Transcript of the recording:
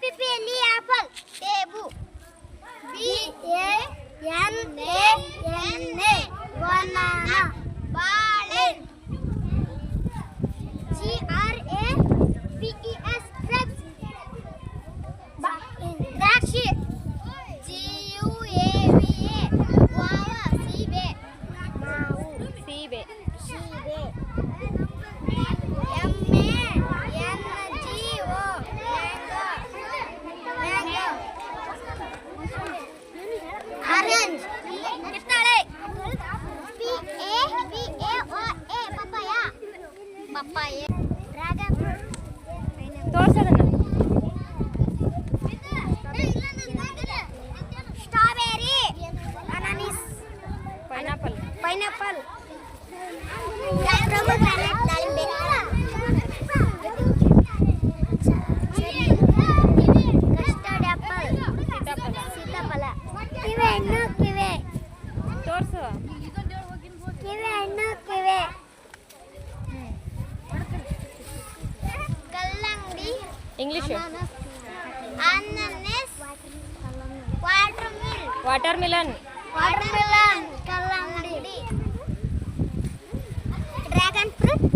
APPLE apple. Tebu. BANANA banana. Bale. GRAPES grapes. Draxi. GUAVA guava. Seebe. Mavu. ಸೀಬೆ. Seebe. MANGO. Orange. ಕಿತ್ತಳೆ. PAPAYA papaya. Papaya. Dragon fruit. ತೋರ್ಸೋದನ್ನ. Strawberry. Ananas. Pineapple. Pineapple. Pomegranate. ದಾಳಿಂಬೆ. Custard apple. ಸೀತಾಫಲ. ಸೀತಾಫಲ. ಕಿವಿ ಹಣ್ಣು. ಕಿವಿ. ತೋರ್ಸು. ಕಿವಿ ಹಣ್ಣು. ಕಿವಿ. ಕಲ್ಲಂಗಡಿ. English. ಅನಾನಸ್. ವಾಟರ್ಮಿಲ್. ವಾಟರ್ ಮಿಲನ್. ಕಲ್ಲಂಗಡಿ. Dragon fruit.